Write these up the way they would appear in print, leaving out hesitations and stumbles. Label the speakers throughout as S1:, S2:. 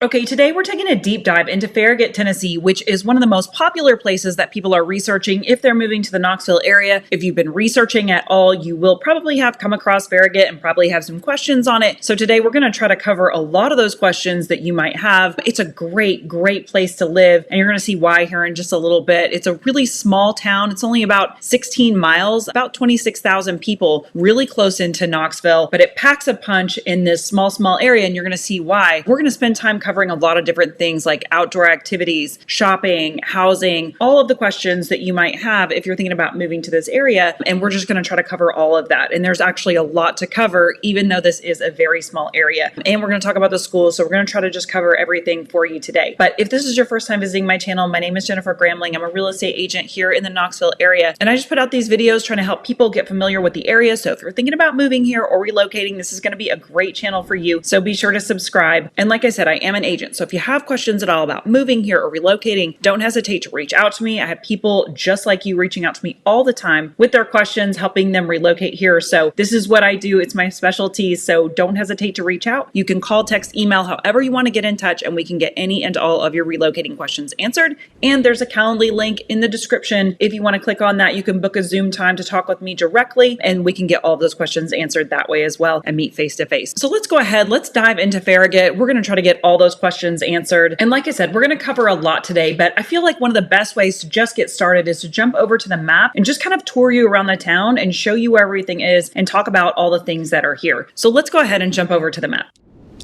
S1: Okay, today we're taking a deep dive into Farragut, Tennessee, which is one of the most popular places that people are researching if they're moving to the Knoxville area. If you've been researching at all, you will probably have come across Farragut and probably have some questions on it. So today we're going to try to cover a lot of those questions that you might have. It's a great place to live, and you're going to see why here in just a little bit. It's a really small town. It's only about 16 miles, about 26,000 people, really close into Knoxville, but it packs a punch in this small area, and you're going to see why. We're going to spend time covering a lot of different things like outdoor activities, shopping, housing, all of the questions that you might have if you're thinking about moving to this area. And we're just going to try to cover all of that. And there's actually a lot to cover, even though this is a very small area. And we're going to talk about the schools. So we're going to try to just cover everything for you today. But if this is your first time visiting my channel, my name is Jennifer Gramling. I'm a real estate agent here in the Knoxville area. And I just put out these videos trying to help people get familiar with the area. So if you're thinking about moving here or relocating, this is going to be a great channel for you. So be sure to subscribe. And like I said, I am an agent. So if you have questions at all about moving here or relocating, don't hesitate to reach out to me. I have people just like you reaching out to me all the time with their questions, helping them relocate here. So this is what I do. It's my specialty. So don't hesitate to reach out. You can call, text, email, however you want to get in touch, and we can get any and all of your relocating questions answered. And there's a Calendly link in the description. If you want to click on that, you can book a Zoom time to talk with me directly, and we can get all of those questions answered that way as well and meet face to face. So let's go ahead. Let's dive into Farragut. We're going to try to get all those questions answered. And like I said, we're going to cover a lot today, but I feel like one of the best ways to just get started is to jump over to the map and just kind of tour you around the town and show you where everything is and talk about all the things that are here. So let's go ahead and jump over to the map.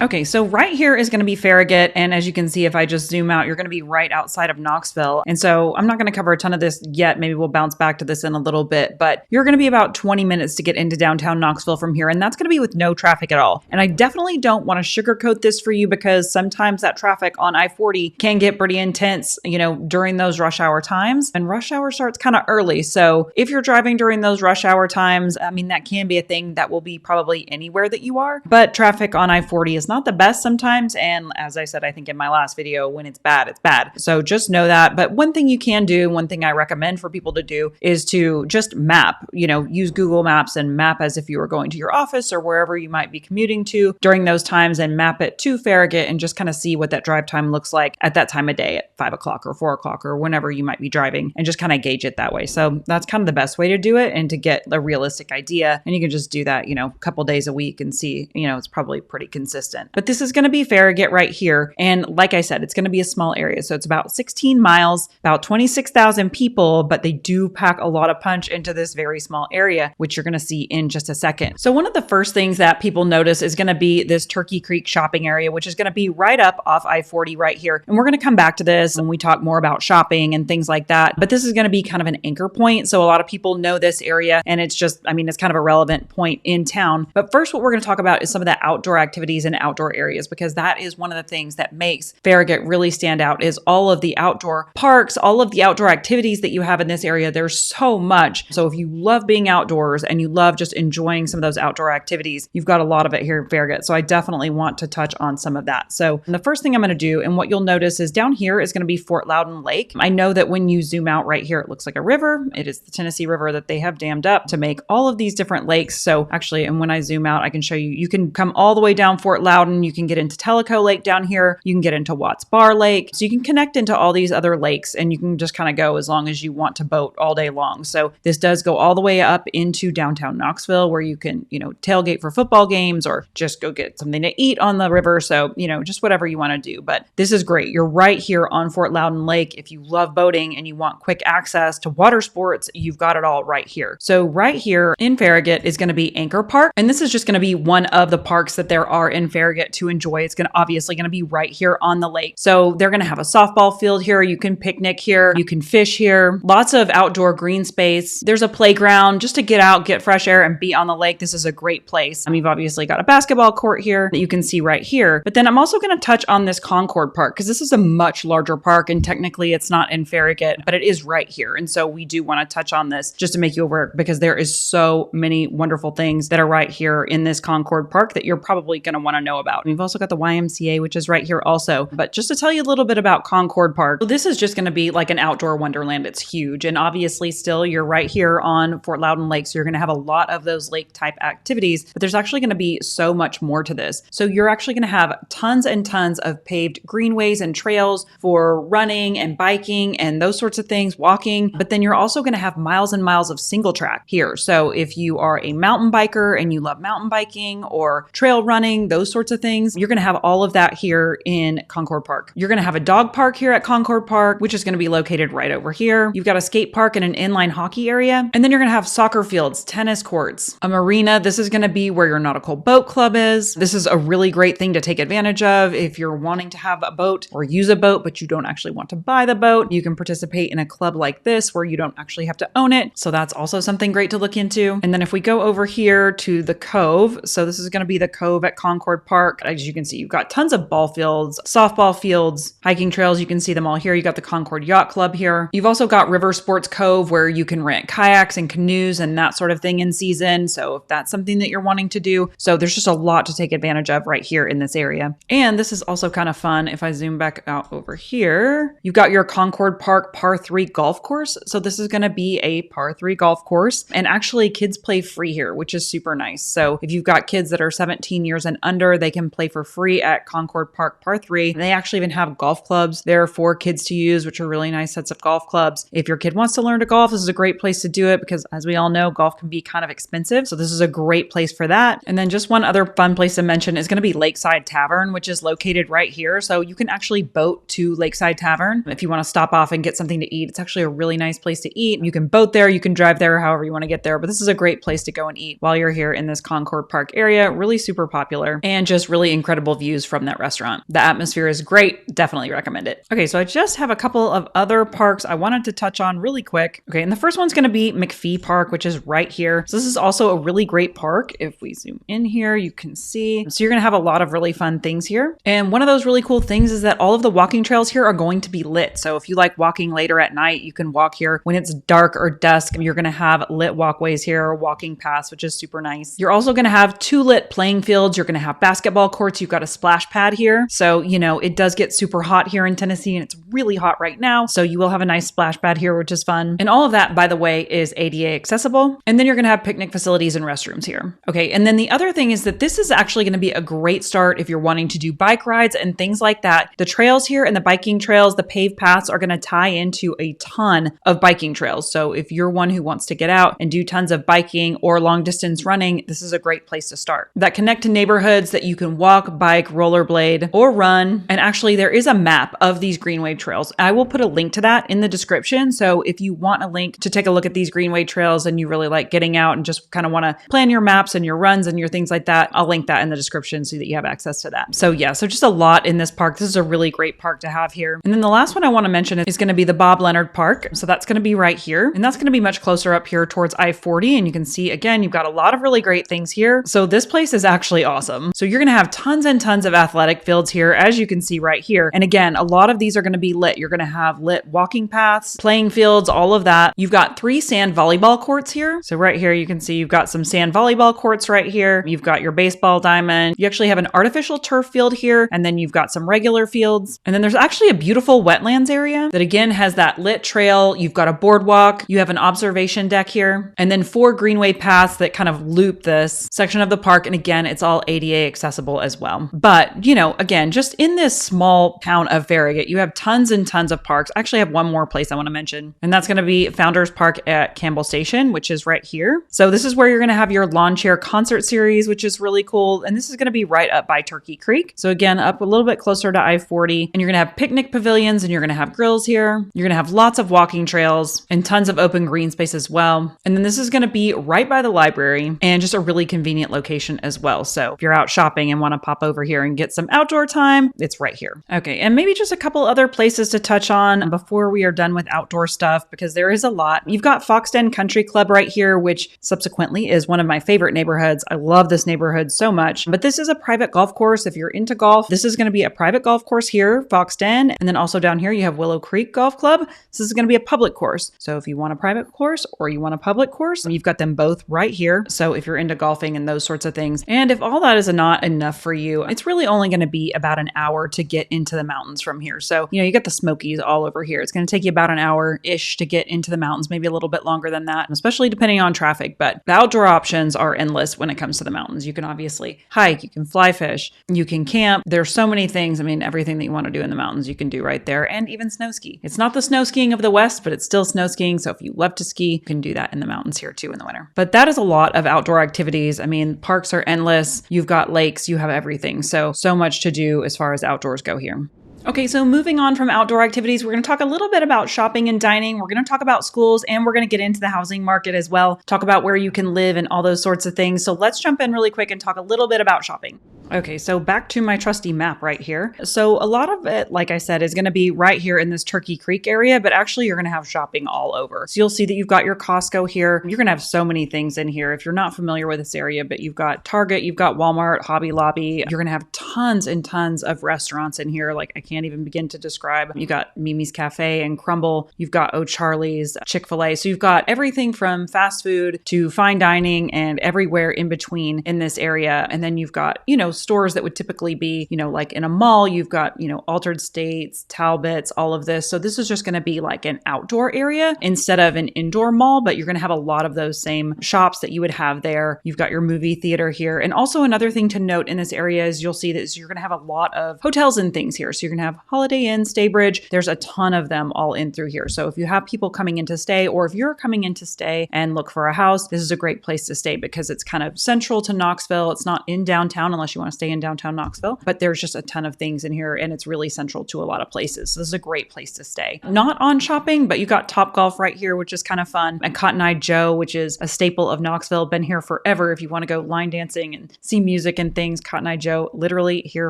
S1: Okay, so right here is going to be Farragut, and as you can see, if I just zoom out, you're going to be right outside of Knoxville. And so I'm not going to cover a ton of this yet. Maybe we'll bounce back to this in a little bit, but you're going to be about 20 minutes to get into downtown Knoxville from here, and that's going to be with no traffic at all. And I definitely don't want to sugarcoat this for you because sometimes that traffic on I-40 can get pretty intense, during those rush hour times, and rush hour starts kind of early. So if you're driving during those rush hour times, that can be a thing that will be probably anywhere that you are, but traffic on I-40 is not the best sometimes. And as I said, I think in my last video, when it's bad, it's bad. So just know that. But one thing you can do, one thing I recommend for people to do is to just map, use Google Maps and map as if you were going to your office or wherever you might be commuting to during those times, and map it to Farragut and just kind of see what that drive time looks like at that time of day at 5 o'clock or 4 o'clock or whenever you might be driving, and just kind of gauge it that way. So that's kind of the best way to do it and to get a realistic idea. And you can just do that, a couple days a week and see, it's probably pretty consistent. But this is going to be Farragut right here. And like I said, it's going to be a small area. So it's about 16 miles, about 26,000 people, but they do pack a lot of punch into this very small area, which you're going to see in just a second. So one of the first things that people notice is going to be this Turkey Creek shopping area, which is going to be right up off I-40 right here. And we're going to come back to this when we talk more about shopping and things like that. But this is going to be kind of an anchor point. So a lot of people know this area, and it's just, it's kind of a relevant point in town. But first, what we're going to talk about is some of the outdoor activities and outdoor areas, because that is one of the things that makes Farragut really stand out, is all of the outdoor parks, all of the outdoor activities that you have in this area. There's so much. So if you love being outdoors and you love just enjoying some of those outdoor activities, you've got a lot of it here in Farragut. So I definitely want to touch on some of that. So the first thing I'm going to do, and what you'll notice is down here is going to be Fort Loudon Lake. I know that when you zoom out right here, it looks like a river. It is the Tennessee River that they have dammed up to make all of these different lakes. So actually, and when I zoom out, I can show you, you can come all the way down Fort Loudon. You can get into Tellico Lake down here. You can get into Watts Bar Lake. So you can connect into all these other lakes, and you can just kind of go as long as you want to boat all day long. So this does go all the way up into downtown Knoxville, where you can, tailgate for football games or just go get something to eat on the river. So, just whatever you want to do. But this is great. You're right here on Fort Loudon Lake. If you love boating and you want quick access to water sports, you've got it all right here. So right here in Farragut is going to be Anchor Park. And this is just going to be one of the parks that there are in Farragut to enjoy. It's obviously going to be right here on the lake. So they're going to have a softball field here. You can picnic here. You can fish here. Lots of outdoor green space. There's a playground just to get out, get fresh air, and be on the lake. This is a great place. You've obviously got a basketball court here that you can see right here. But then I'm also going to touch on this Concord Park, because this is a much larger park, and technically it's not in Farragut, but it is right here. And so we do want to touch on this just to make you aware, because there is so many wonderful things that are right here in this Concord Park that you're probably going to want to know know about. We've also got the YMCA, which is right here also. But just to tell you a little bit about Concord Park, so this is just going to be like an outdoor wonderland. It's huge. And obviously still you're right here on Fort Loudon Lake. So you're going to have a lot of those lake type activities, but there's actually going to be so much more to this. So you're actually going to have tons and tons of paved greenways and trails for running and biking and those sorts of things, walking. But then you're also going to have miles and miles of single track here. So if you are a mountain biker and you love mountain biking or trail running, those sorts of things, you're going to have all of that here in Concord Park. You're going to have a dog park here at Concord Park, which is going to be located right over here. You've got a skate park and an inline hockey area. And then you're going to have soccer fields, tennis courts, a marina. This is going to be where your nautical boat club is. This is a really great thing to take advantage of if you're wanting to have a boat or use a boat, but you don't actually want to buy the boat. You can participate in a club like this where you don't actually have to own it. So that's also something great to look into. And then if we go over here to the Cove, so this is going to be the Cove at Concord Park. As you can see, you've got tons of ball fields, softball fields, hiking trails. You can see them all here. You got the Concord Yacht Club here. You've also got River Sports Cove where you can rent kayaks and canoes and that sort of thing in season. So if that's something that you're wanting to do. So there's just a lot to take advantage of right here in this area. And this is also kind of fun. If I zoom back out over here, you've got your Concord Park par 3 golf course. So this is going to be a par 3 golf course. And actually kids play free here, which is super nice. So if you've got kids that are 17 years and under, they can play for free at Concord Park par 3. They actually even have golf clubs there for kids to use, which are really nice sets of golf clubs. If your kid wants to learn to golf, this is a great place to do it because as we all know, golf can be kind of expensive. So this is a great place for that. And then just one other fun place to mention is going to be Lakeside Tavern, which is located right here. So you can actually boat to Lakeside Tavern if you want to stop off and get something to eat. It's actually a really nice place to eat. You can boat there, you can drive there, however you want to get there. But this is a great place to go and eat while you're here in this Concord Park area. Really super popular and just really incredible views from that restaurant. The atmosphere is great. Definitely recommend it. Okay, so I just have a couple of other parks I wanted to touch on really quick. Okay, and the first one's going to be McPhee Park, which is right here. So this is also a really great park. If we zoom in here, you can see. So you're going to have a lot of really fun things here. And one of those really cool things is that all of the walking trails here are going to be lit. So if you like walking later at night, you can walk here when it's dark or dusk. You're going to have lit walkways here, walking paths, which is super nice. You're also going to have 2 lit playing fields. You're going to have basketball courts. You've got a splash pad here. So, you know, it does get super hot here in Tennessee and it's really hot right now. So you will have a nice splash pad here, which is fun. And all of that, by the way, is ADA accessible. And then you're going to have picnic facilities and restrooms here. Okay. And then the other thing is that this is actually going to be a great start if you're wanting to do bike rides and things like that. The trails here and the biking trails, the paved paths are going to tie into a ton of biking trails. So if you're one who wants to get out and do tons of biking or long distance running, this is a great place to start. That connect to neighborhoods that you can walk, bike, rollerblade, or run. And actually there is a map of these greenway trails. I will put a link to that in the description. So if you want a link to take a look at these greenway trails and you really like getting out and just kind of want to plan your maps and your runs and your things like that, I'll link that in the description so that you have access to that. So yeah, so just a lot in this park. This is a really great park to have here. And then the last one I want to mention is going to be the Bob Leonard Park. So that's going to be right here. And that's going to be much closer up here towards I-40. And you can see, again, you've got a lot of really great things here. So this place is actually awesome. So you're going to have tons and tons of athletic fields here, as you can see right here. And again, a lot of these are going to be lit. You're going to have lit walking paths, playing fields, all of that. You've got 3 sand volleyball courts here. So right here, you can see you've got some sand volleyball courts right here. You've got your baseball diamond. You actually have an artificial turf field here. And then you've got some regular fields. And then there's actually a beautiful wetlands area that again has that lit trail. You've got a boardwalk. You have an observation deck here. And then 4 greenway paths that kind of loop this section of the park. And again, it's all ADA accessible as well. But, you know, again, just in this small town of Farragut, you have tons and tons of parks. I actually have one more place I want to mention, and that's going to be Founders Park at Campbell Station, which is right here. So this is where you're going to have your lawn chair concert series, which is really cool. And this is going to be right up by Turkey Creek. So again, up a little bit closer to I-40, and you're going to have picnic pavilions and you're going to have grills here. You're going to have lots of walking trails and tons of open green space as well. And then this is going to be right by the library and just a really convenient location as well. So if you're out shopping and want to pop over here and get some outdoor time, it's right here. Okay. And maybe just a couple other places to touch on before we are done with outdoor stuff, because there is a lot. You've got Foxden Country Club right here, which subsequently is one of my favorite neighborhoods. I love this neighborhood so much, but this is a private golf course. If you're into golf, this is going to be a private golf course here, Foxden. And then also down here, you have Willow Creek Golf Club. This is going to be a public course. So if you want a private course or you want a public course, you've got them both right here. So if you're into golfing and those sorts of things, and if all that is a not, not enough for you. It's really only going to be about an hour to get into the mountains from here. So, you got the Smokies all over here. It's going to take you about an hour-ish to get into the mountains, maybe a little bit longer than that, especially depending on traffic. But the outdoor options are endless when it comes to the mountains. You can obviously hike, you can fly fish, you can camp. There's so many things. I mean, everything that you want to do in the mountains, you can do right there, and even snow ski. It's not the snow skiing of the West, but it's still snow skiing. So if you love to ski, you can do that in the mountains here too in the winter. But that is a lot of outdoor activities. I mean, parks are endless. You've got lakes, you have everything. So much to do as far as outdoors go here. Okay, so moving on from outdoor activities, we're going to talk a little bit about shopping and dining. We're going to talk about schools, and we're going to get into the housing market as well, talk about where you can live and all those sorts of things. So let's jump in really quick and talk a little bit about shopping. Okay, so back to my trusty map right here. So a lot of it, like I said, is going to be right here in this Turkey Creek area, but actually you're going to have shopping all over. So you'll see that you've got your Costco here. You're going to have so many things in here. If you're not familiar with this area, but you've got Target, you've got Walmart, Hobby Lobby. You're going to have tons and tons of restaurants in here. Like I can't even begin to describe. You got Mimi's Cafe and Crumble. You've got O'Charlie's, Chick-fil-A. So you've got everything from fast food to fine dining and everywhere in between in this area. And then you've got, stores that would typically be, like in a mall, you've got, Altered States, Talbot's, all of this. So this is just going to be like an outdoor area instead of an indoor mall, but you're going to have a lot of those same shops that you would have there. You've got your movie theater here. And also another thing to note in this area is you'll see that you're going to have a lot of hotels and things here. So you're going to have Holiday Inn, Staybridge. There's a ton of them all in through here. So if you have people coming in to stay, or if you're coming in to stay and look for a house, this is a great place to stay because it's kind of central to Knoxville. It's not in downtown unless you want to stay in downtown Knoxville, but there's just a ton of things in here and it's really central to a lot of places. So this is a great place to stay. Not on shopping, but you got Topgolf right here, which is kind of fun. And Cotton Eye Joe, which is a staple of Knoxville, been here forever. If you want to go line dancing and see music and things, Cotton Eye Joe, literally here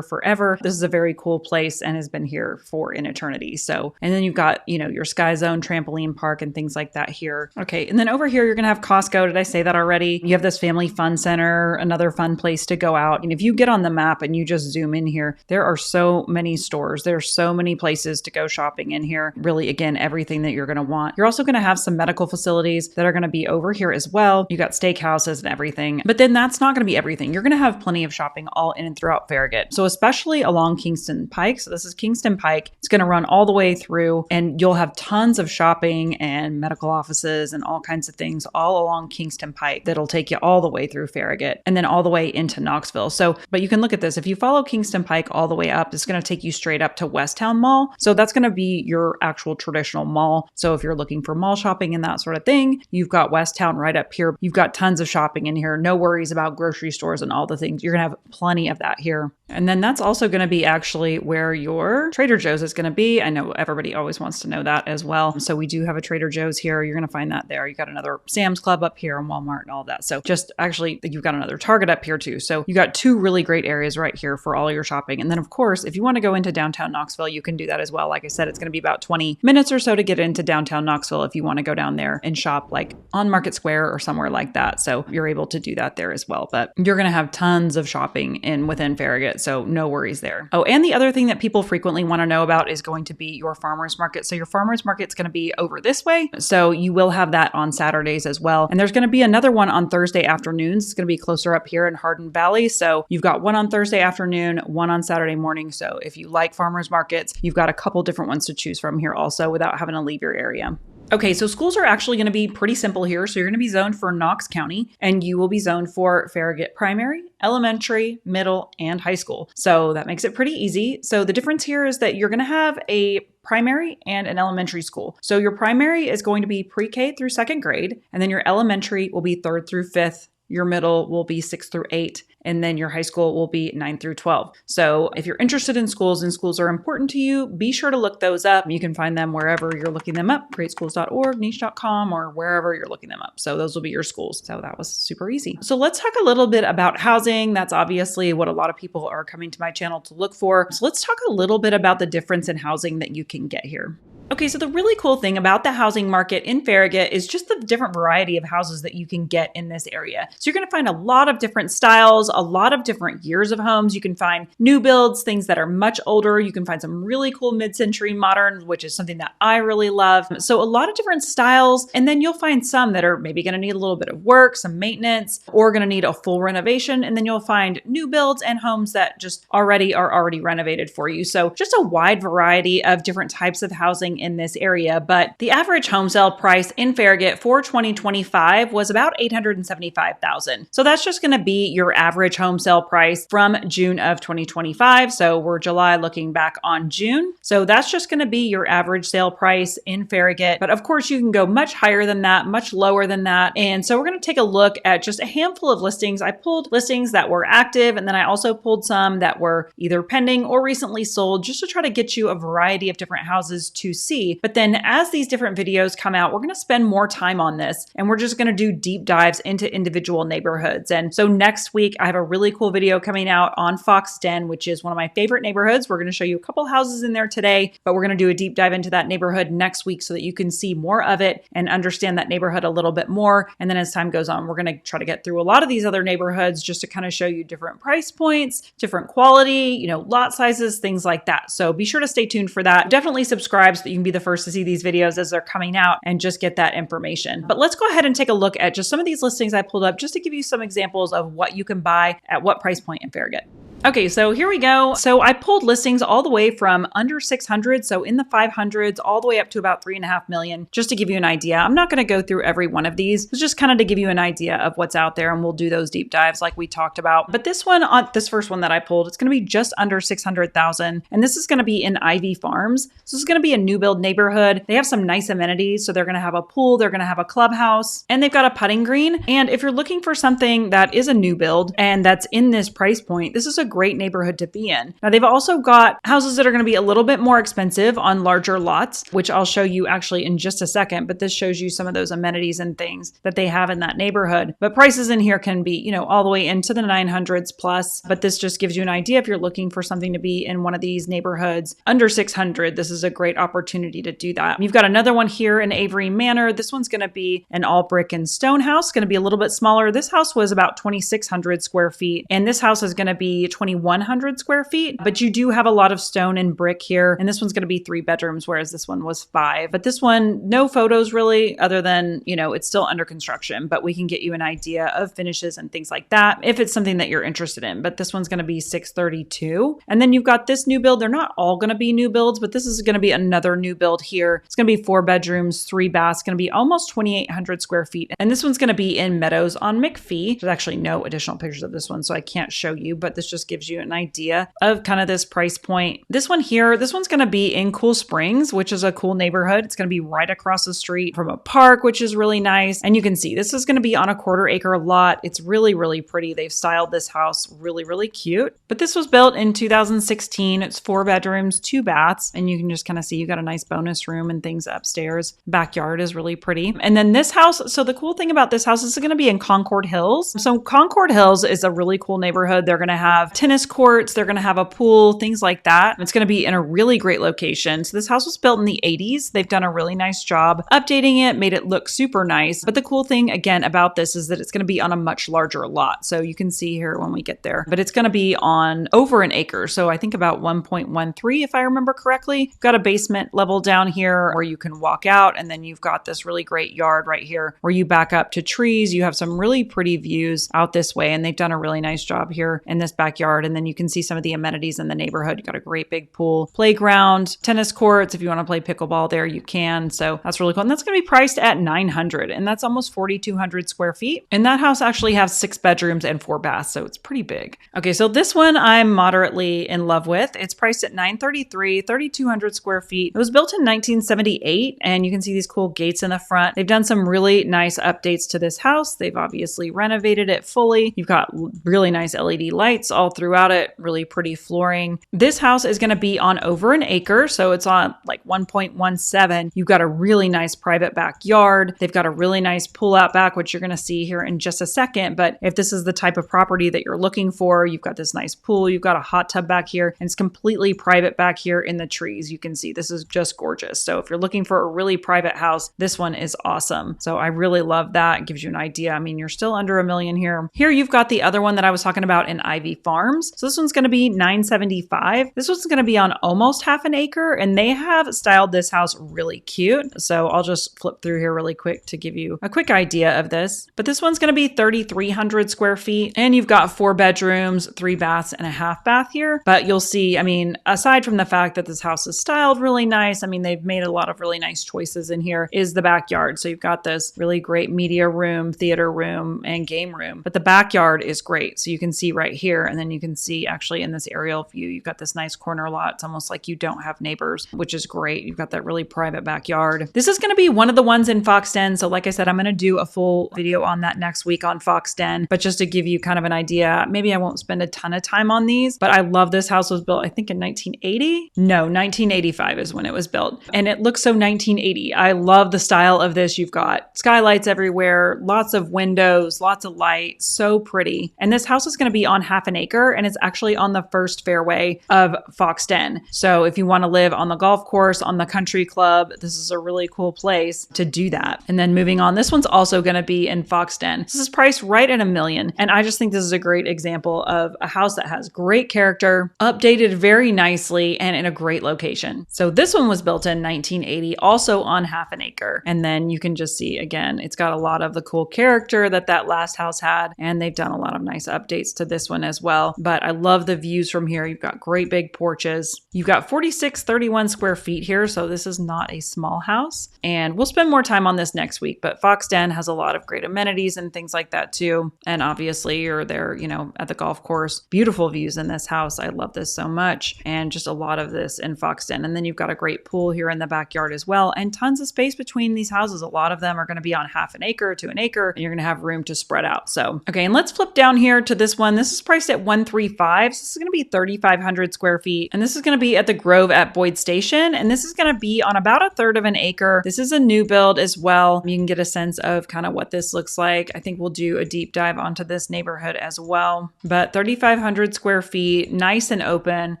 S1: forever. This is a very cool place and has been here for an eternity. So, and then you've got, your Sky Zone trampoline park and things like that here. Okay. And then over here, you're going to have Costco. Did I say that already? You have this Family Fun Center, another fun place to go out. And if you get on the map and you just zoom in here, there are so many stores. There's so many places to go shopping in here. Really, again, everything that you're going to want. You're also going to have some medical facilities that are going to be over here as well. You got steakhouses and everything, but then that's not going to be everything. You're going to have plenty of shopping all in and throughout Farragut. So especially along Kingston Pike. So this is Kingston Pike. It's going to run all the way through and you'll have tons of shopping and medical offices and all kinds of things all along Kingston Pike that'll take you all the way through Farragut and then all the way into Knoxville. So, but you can look at this. If you follow Kingston Pike all the way up, it's going to take you straight up to Westtown Mall. So that's going to be your actual traditional mall. So if you're looking for mall shopping and that sort of thing, you've got Westtown right up here. You've got tons of shopping in here. No worries about grocery stores and all the things. You're going to have plenty of that here. And then that's also going to be actually where your Trader Joe's is going to be. I know everybody always wants to know that as well. So we do have a Trader Joe's here. You're going to find that there. You got another Sam's Club up here and Walmart and all that. So just actually, you've got another Target up here too. So you got two really great areas right here for all your shopping. And then of course, if you want to go into downtown Knoxville, you can do that as well. Like I said, it's going to be about 20 minutes or so to get into downtown Knoxville if you want to go down there and shop like on Market Square or somewhere like that. So you're able to do that there as well. But you're going to have tons of shopping within Farragut. So no worries there. Oh, and the other thing that people frequently want to know about is going to be your farmers market. So your farmers market's going to be over this way. So you will have that on Saturdays as well. And there's going to be another one on Thursday afternoons. It's going to be closer up here in Hardin Valley. So you've got one on Thursday afternoon, one on Saturday morning. So if you like farmers markets, you've got a couple different ones to choose from here also without having to leave your area. Okay, so schools are actually going to be pretty simple here. So you're going to be zoned for Knox County and you will be zoned for Farragut Primary, Elementary, Middle, and High School. So that makes it pretty easy. So the difference here is that you're going to have a primary and an elementary school. So your primary is going to be pre-K through second grade, and then your elementary will be third through fifth. Your middle will be 6 through 8, and then your high school will be 9 through 12. So if you're interested in schools and schools are important to you, be sure to look those up. You can find them wherever you're looking them up, greatschools.org, niche.com, or wherever you're looking them up. So those will be your schools. So that was super easy. So let's talk a little bit about housing. That's obviously what a lot of people are coming to my channel to look for. So let's talk a little bit about the difference in housing that you can get here. Okay, so the really cool thing about the housing market in Farragut is just the different variety of houses that you can get in this area. So you're going to find a lot of different styles, a lot of different years of homes. You can find new builds, things that are much older. You can find some really cool mid-century modern, which is something that I really love. So a lot of different styles. And then you'll find some that are maybe going to need a little bit of work, some maintenance, or going to need a full renovation. And then you'll find new builds and homes that just are already renovated for you. So just a wide variety of different types of housing in this area. But the average home sale price in Farragut for 2025 was about $875,000. So that's just going to be your average home sale price from June of 2025. So we're July looking back on June. So that's just going to be your average sale price in Farragut. But of course, you can go much higher than that, much lower than that. And so we're going to take a look at just a handful of listings. I pulled listings that were active, and then I also pulled some that were either pending or recently sold, just to try to get you a variety of different houses to see. But then as these different videos come out, we're going to spend more time on this, and we're just going to do deep dives into individual neighborhoods. And so next week, I have a really cool video coming out on Fox Den, which is one of my favorite neighborhoods. We're going to show you a couple houses in there today, but we're going to do a deep dive into that neighborhood next week so that you can see more of it and understand that neighborhood a little bit more. And then as time goes on, we're going to try to get through a lot of these other neighborhoods just to kind of show you different price points, different quality, lot sizes, things like that. So be sure to stay tuned for that. Definitely subscribe so that you can be the first to see these videos as they're coming out and just get that information. But let's go ahead and take a look at just some of these listings I pulled up just to give you some examples of what you can buy at what price point in Farragut. Okay, so here we go. So I pulled listings all the way from under 600, so in the 500s, all the way up to about 3.5 million, just to give you an idea. I'm not going to go through every one of these. It's just kind of to give you an idea of what's out there, and we'll do those deep dives like we talked about. But this first one that I pulled, it's going to be just under 600,000, and this is going to be in Ivy Farms. So this is going to be a new build neighborhood. They have some nice amenities, so they're going to have a pool, they're going to have a clubhouse, and they've got a putting green. And if you're looking for something that is a new build and that's in this price point, this is a great neighborhood to be in. Now, they've also got houses that are going to be a little bit more expensive on larger lots, which I'll show you actually in just a second, but this shows you some of those amenities and things that they have in that neighborhood. But prices in here can be, all the way into the 900s plus, but this just gives you an idea if you're looking for something to be in one of these neighborhoods under 600, this is a great opportunity to do that. You've got another one here in Avery Manor. This one's going to be an all brick and stone house, going to be a little bit smaller. This house was about 2,600 square feet, and this house is going to be 2,100 square feet, but you do have a lot of stone and brick here. And this one's going to be 3 bedrooms, whereas this one was 5. But this one, no photos really, other than, it's still under construction, but we can get you an idea of finishes and things like that if it's something that you're interested in. But this one's going to be 632. And then you've got this new build. They're not all going to be new builds, but this is going to be another new build here. It's going to be 4 bedrooms, 3 baths, going to be almost 2,800 square feet. And this one's going to be in Meadows on McPhee. There's actually no additional pictures of this one, so I can't show you, but this just gives you an idea of kind of this price point. This one here, this one's going to be in Cool Springs, which is a cool neighborhood. It's going to be right across the street from a park, which is really nice. And you can see this is going to be on a 1/4 acre lot. It's really, really pretty. They've styled this house really, really cute. But this was built in 2016. It's 4 bedrooms, 2 baths. And you can just kind of see you got a nice bonus room and things upstairs. Backyard is really pretty. And then this house, so the cool thing about this house is going to be in Concord Hills. So Concord Hills is a really cool neighborhood. They're going to have tennis courts. They're going to have a pool, things like that. It's going to be in a really great location. So this house was built in the 80s. They've done a really nice job updating it, made it look super nice. But the cool thing again about this is that it's going to be on a much larger lot. So you can see here when we get there, but it's going to be on over an acre. So I think about 1.13, if I remember correctly. You've got a basement level down here where you can walk out. And then you've got this really great yard right here where you back up to trees. You have some really pretty views out this way. And they've done a really nice job here in this backyard. And then you can see some of the amenities in the neighborhood. You've got a great big pool, playground, tennis courts. If you want to play pickleball there, you can. So that's really cool. And that's going to be priced at $900, and that's almost 4,200 square feet. And that house actually has 6 bedrooms and 4 baths. So it's pretty big. Okay. So this one I'm moderately in love with. It's priced at $933, 3,200 square feet. It was built in 1978, and you can see these cool gates in the front. They've done some really nice updates to this house. They've obviously renovated it fully. You've got really nice LED lights all throughout it, really pretty flooring. This house is going to be on over an acre, so it's on like 1.17. You've got a really nice private backyard. They've got a really nice pool out back, which you're going to see here in just a second. But if this is the type of property that you're looking for, you've got this nice pool, you've got a hot tub back here, and it's completely private back here in the trees. You can see this is just gorgeous. So if you're looking for a really private house, this one is awesome. So I really love that. It gives you an idea. I mean, you're still under $1 million here. Here you've got the other one that I was talking about in Ivy Farms. So this one's going to be $975. This one's going to be on almost half an acre, and they have styled this house really cute. So I'll just flip through here really quick to give you a quick idea of this. But this one's going to be 3,300 square feet, and you've got 4 bedrooms, 3 baths, and a half bath here. But you'll see, I mean, aside from the fact that this house is styled really nice, I mean, they've made a lot of really nice choices in here, is the backyard. So you've got this really great media room, theater room, and game room. But the backyard is great. So you can see right here, and then you can see actually in this aerial view, you've got this nice corner lot. It's almost like you don't have neighbors, which is great. You've got that really private backyard. This is going to be one of the ones in Fox Den. So like I said, I'm going to do a full video on that next week on Fox Den. But just to give you kind of an idea, maybe I won't spend a ton of time on these, but I love this house. Was built, I think, in 1980. No, 1985 is when it was built. And it looks so 1980. I love the style of this. You've got skylights everywhere, lots of windows, lots of light, so pretty. And this house is going to be on half an acre, and it's actually on the first fairway of Fox Den. So if you want to live on the golf course, on the country club, this is a really cool place to do that. And then moving on, this one's also going to be in Fox Den. This is priced right at $1 million. And I just think this is a great example of a house that has great character, updated very nicely, and in a great location. So this one was built in 1980, also on half an acre. And then you can just see, again, it's got a lot of the cool character that last house had, and they've done a lot of nice updates to this one as well. But I love the views from here. You've got great big porches. You've got 4,631 square feet here, so this is not a small house. And we'll spend more time on this next week, but Fox Den has a lot of great amenities and things like that too. And obviously you're there, you know, at the golf course. Beautiful views in this house. I love this so much. And just a lot of this in Fox Den. And then you've got a great pool here in the backyard as well, and tons of space between these houses. A lot of them are going to be on half an acre to an acre, and you're going to have room to spread out. So, okay, and let's flip down here to this one. This is priced at $135. So this is going to be 3,500 square feet. And this is going to be at the Grove at Boyd Station. And this is going to be on about a third of an acre. This is a new build as well. You can get a sense of kind of what this looks like. I think we'll do a deep dive onto this neighborhood as well. But 3,500 square feet, nice and open.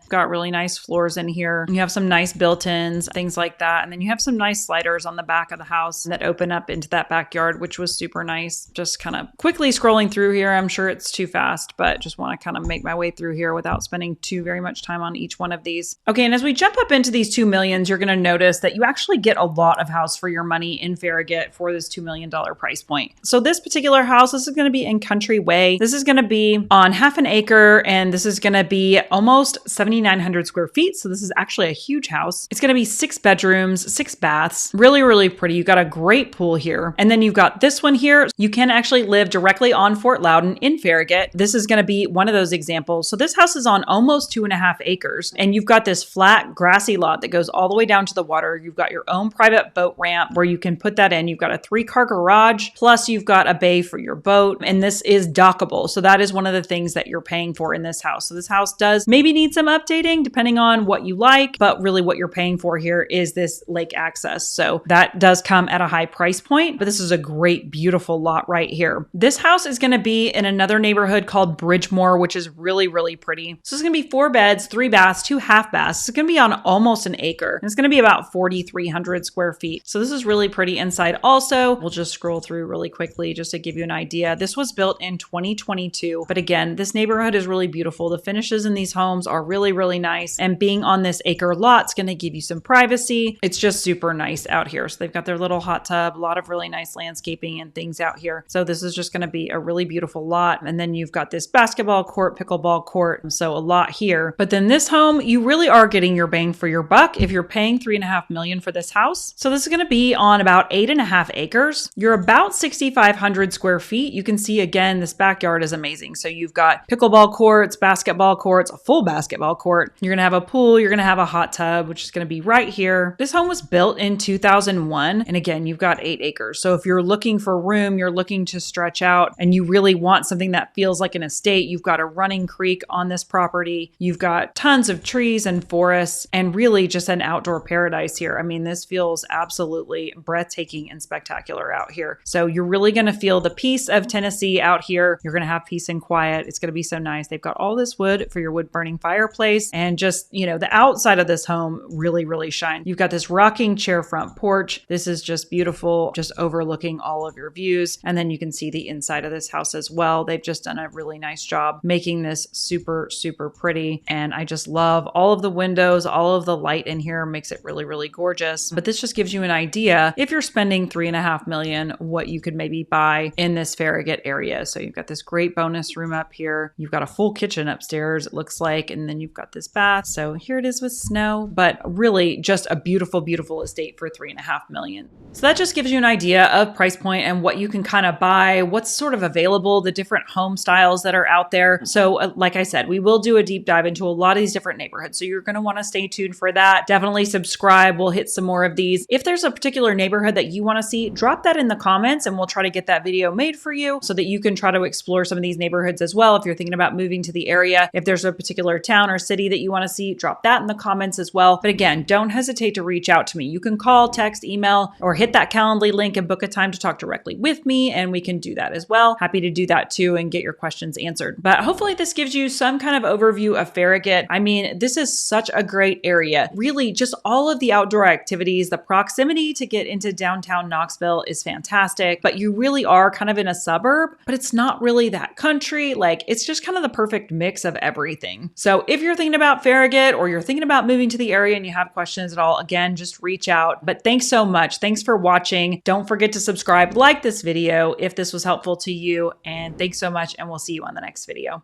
S1: Got really nice floors in here. You have some nice built-ins, things like that. And then you have some nice sliders on the back of the house that open up into that backyard, which was super nice. Just kind of quickly scrolling through here. I'm sure it's too fast, but just want to kind of make my way through here without spending too very much time on each one of these. Okay, and as we jump up into these 2 millions, you're going to notice that you actually get a lot of house for your money in Farragut for this $2 million price point. So this particular house, this is going to be in Country Way. This is going to be on half an acre, and this is going to be almost 7,900 square feet. So this is actually a huge house. It's going to be 6 bedrooms, 6 baths, really, really pretty. You've got a great pool here. And then you've got this one here. You can actually live directly on Fort Loudon in Farragut. This is going to be one of those examples. So this house is on almost 2.5 acres, and you've got this flat grassy lot that goes all the way down to the water. You've got your own private boat ramp where you can put that in. You've got a 3-car garage, plus you've got a bay for your boat, and this is dockable. So that is one of the things that you're paying for in this house. So this house does maybe need some updating depending on what you like, but really what you're paying for here is this lake access. So that does come at a high price point, but this is a great, beautiful lot right here. This house is going to be in another neighborhood called Bridgemore, which is really, really pretty. So it's going to be 4 beds, 3 baths, 2 half baths. It's going to be on almost an acre. And it's going to be about 4,300 square feet. So this is really pretty inside also. We'll just scroll through really quickly just to give you an idea. This was built in 2022, but again, this neighborhood is really beautiful. The finishes in these homes are really, really nice. And being on this acre lot is going to give you some privacy. It's just super nice out here. So they've got their little hot tub, a lot of really nice landscaping and things out here. So this is just going to be a really beautiful lot. And then you've got this basketball court, pickleball court. So a lot here. But then this home, you really are getting your bang for your buck if you're paying $3.5 million for this house. So this is going to be on about 8.5 acres. You're about 6,500 square feet. You can see again, this backyard is amazing. So you've got pickleball courts, basketball courts, a full basketball court. You're going to have a pool. You're going to have a hot tub, which is going to be right here. This home was built in 2001. And again, you've got 8 acres. So if you're looking for room, you're looking to stretch out and you really want something that feels like an estate, you've got a running creek on this property. You've got tons of trees and forests and really just an outdoor paradise here. I mean, this feels absolutely breathtaking and spectacular out here. So you're really going to feel the peace of Tennessee out here. You're going to have peace and quiet. It's going to be so nice. They've got all this wood for your wood burning fireplace, and just, you know, the outside of this home really shines. You've got this rocking chair front porch. This is just beautiful, just overlooking all of your views. And then you can see the inside of this house as well. They've just done a really nice job making this super pretty. And I just love all of the windows, all of the light in here makes it really gorgeous. But this just gives you an idea, if you're spending $3.5 million, what you could maybe buy in this Farragut area. So you've got this great bonus room up here. You've got a full kitchen upstairs, it looks like, and then you've got this bath. So here it is with snow, but really just a beautiful estate for $3.5 million. So that just gives you an idea of price point and what you can kind of buy, what's sort of available, the different home styles that are out there. So like I said, we will do a deep dive into a lot of these different neighborhoods. So you're going to want to stay tuned for that. Definitely subscribe. We'll hit some more of these. If there's a particular neighborhood that you want to see, drop that in the comments and we'll try to get that video made for you so that you can try to explore some of these neighborhoods as well. If you're thinking about moving to the area, if there's a particular town or city that you want to see, drop that in the comments as well. But again, don't hesitate to reach out to me. You can call, text, email, or hit that Calendly link and book a time to talk directly with me, and we can do that as well. Happy to do that too and get your questions answered. But hopefully this gives you some kind of overview of Farragut. I mean, this is such a great area. Really, just all of the outdoor activities, the proximity to get into downtown Knoxville is fantastic, but you really are kind of in a suburb, but it's not really that country. Like, it's just kind of the perfect mix of everything. So if you're thinking about Farragut or you're thinking about moving to the area and you have questions at all, again, just reach out. But thanks so much. Thanks for watching. Don't forget to subscribe, like this video if this was helpful to you, and thanks so much, and we'll see you on the next video.